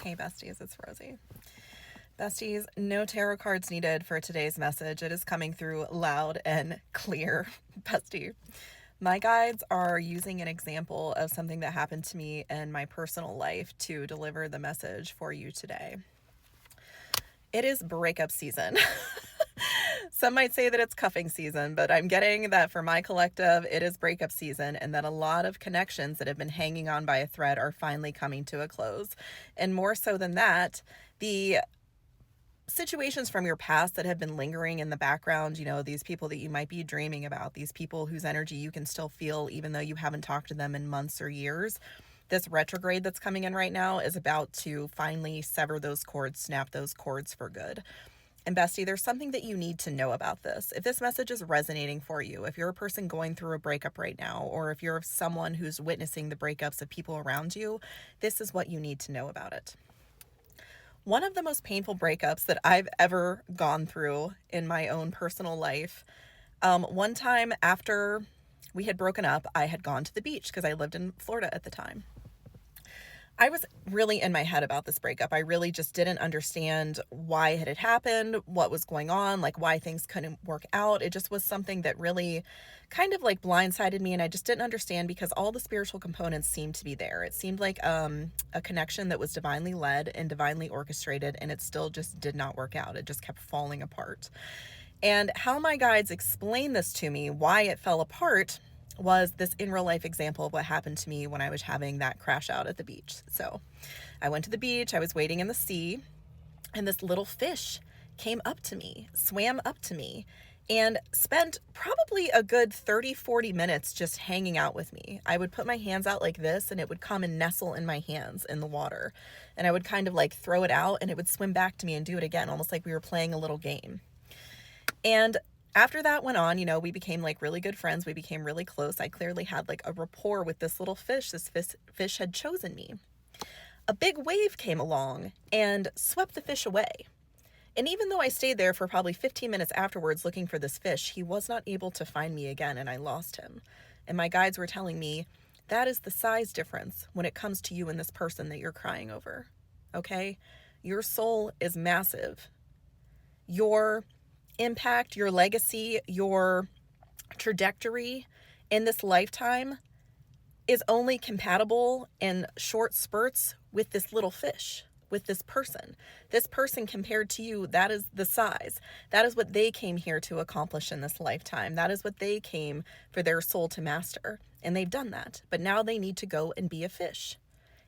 Hey besties, it's Rosie. Besties, no tarot cards needed for today's message. It is coming through loud and clear. Bestie, my guides are using an example of something that happened to me in my personal life to deliver the message for you today. It is breakup season. Some might say that it's cuffing season, but I'm getting that for my collective, it is breakup season, and that a lot of connections that have been hanging on by a thread are finally coming to a close. And more so than that, the situations from your past that have been lingering in the background, these people that you might be dreaming about, these people whose energy you can still feel even though you haven't talked to them in months or years. This retrograde that's coming in right now is about to finally sever those cords, snap those cords for good. And bestie, there's something that you need to know about this. If this message is resonating for you, if you're a person going through a breakup right now, or if you're someone who's witnessing the breakups of people around you, this is what you need to know about it. One of the most painful breakups that I've ever gone through in my own personal life, one time after we had broken up, I had gone to the beach because I lived in Florida at the time. I was really in my head about this breakup. I really just didn't understand why it had happened, what was going on, like why things couldn't work out. It just was something that really kind of like blindsided me, and I just didn't understand because all the spiritual components seemed to be there. It seemed like a connection that was divinely led and divinely orchestrated, and it still just did not work out. It just kept falling apart. And how my guides explained this to me, why it fell apart, was this in real life example of what happened to me when I was having that crash out at the beach. So I went to the beach, I was wading in the sea, and this little fish came up to me, swam up to me, and spent probably a good 30-40 minutes just hanging out with me. I would put my hands out like this, and it would come and nestle in my hands in the water. And I would kind of like throw it out, and it would swim back to me and do it again, almost like we were playing a little game. And after that went on, we became like really good friends. We became really close. I clearly had like a rapport with this little fish. This fish had chosen me. A big wave came along and swept the fish away. And even though I stayed there for probably 15 minutes afterwards looking for this fish, he was not able to find me again, and I lost him. And my guides were telling me that is the size difference when it comes to you and this person that you're crying over. Okay? Your soul is massive. Your impact, your legacy, your trajectory in this lifetime is only compatible in short spurts with this little fish, with this person. This person compared to you, that is the size. That is what they came here to accomplish in this lifetime. That is what they came for their soul to master. And they've done that. But now they need to go and be a fish.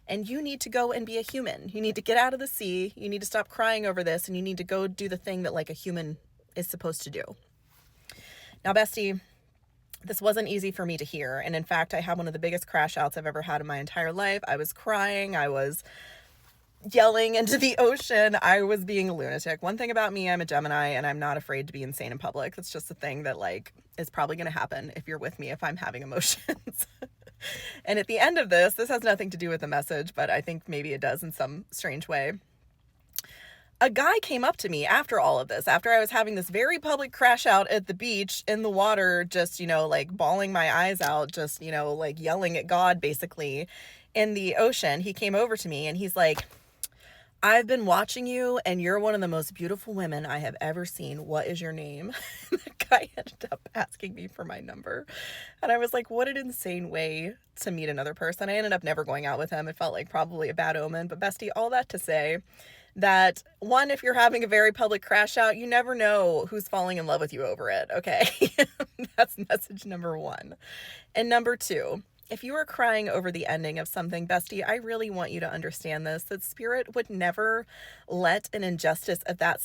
And you need to go and be a human. You need to get out of the sea. You need to stop crying over this. And you need to go do the thing that like a human is supposed to do. Now, bestie, this wasn't easy for me to hear. And in fact, I had one of the biggest crash outs I've ever had in my entire life. I was crying. I was yelling into the ocean. I was being a lunatic. One thing about me, I'm a Gemini, and I'm not afraid to be insane in public. That's just a thing that like is probably going to happen if you're with me, if I'm having emotions. And at the end of this has nothing to do with the message, but I think maybe it does in some strange way. A guy came up to me after all of this, after I was having this very public crash out at the beach in the water, just, like bawling my eyes out, just, like yelling at God, basically, in the ocean. He came over to me and he's like, I've been watching you and you're one of the most beautiful women I have ever seen. What is your name? The guy ended up asking me for my number. And I was like, what an insane way to meet another person. I ended up never going out with him. It felt like probably a bad omen. But bestie, all that to say that, one, if you're having a very public crash out, you never know who's falling in love with you over it, okay? That's message number one. And number two, if you are crying over the ending of something, bestie, I really want you to understand this, that spirit would never let an injustice of that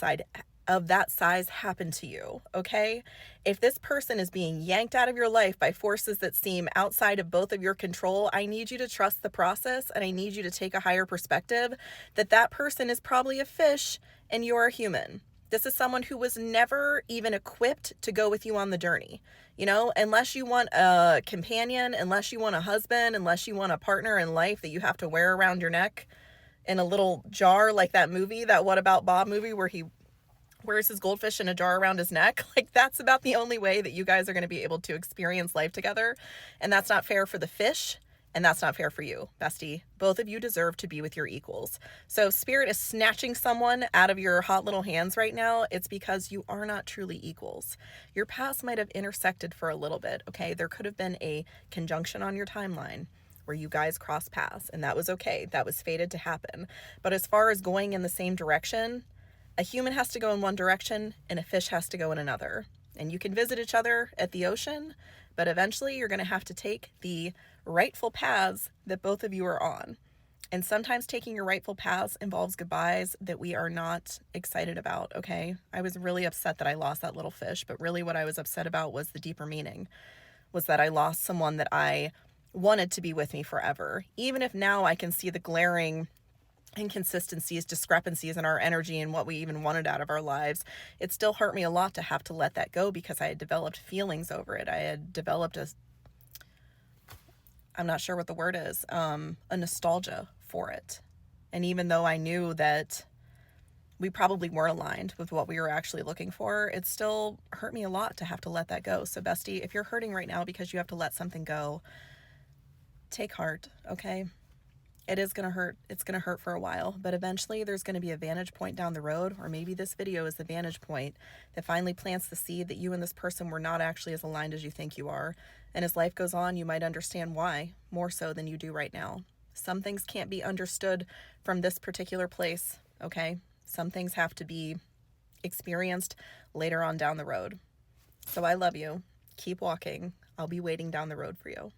size happen to you, okay? If this person is being yanked out of your life by forces that seem outside of both of your control, I need you to trust the process, and I need you to take a higher perspective that that person is probably a fish and you're a human. This is someone who was never even equipped to go with you on the journey. Unless you want a companion, unless you want a husband, unless you want a partner in life that you have to wear around your neck in a little jar, like that movie, that What About Bob movie where he wears his goldfish in a jar around his neck. Like, that's about the only way that you guys are going to be able to experience life together. And that's not fair for the fish, And that's not fair for you, bestie. Both of you deserve to be with your equals. So if Spirit is snatching someone out of your hot little hands right now, it's because you are not truly equals. Your paths might have intersected for a little bit, okay? There could have been a conjunction on your timeline where you guys cross paths, and that was okay. That was fated to happen. But as far as going in the same direction, a human has to go in one direction and a fish has to go in another. And you can visit each other at the ocean, but eventually you're going to have to take the rightful paths that both of you are on. And sometimes taking your rightful paths involves goodbyes that we are not excited about, okay? I was really upset that I lost that little fish, but really what I was upset about was the deeper meaning, was that I lost someone that I wanted to be with me forever. Even if now I can see the glaring inconsistencies, discrepancies in our energy and what we even wanted out of our lives, it still hurt me a lot to have to let that go because I had developed feelings over it. I had developed I'm not sure what the word is, a nostalgia for it. And even though I knew that we probably weren't aligned with what we were actually looking for, it still hurt me a lot to have to let that go. So bestie, if you're hurting right now because you have to let something go, take heart, okay? It is going to hurt. It's going to hurt for a while, but eventually there's going to be a vantage point down the road, or maybe this video is the vantage point that finally plants the seed that you and this person were not actually as aligned as you think you are. And as life goes on, you might understand why, more so than you do right now. Some things can't be understood from this particular place, okay? Some things have to be experienced later on down the road. So I love you. Keep walking. I'll be waiting down the road for you.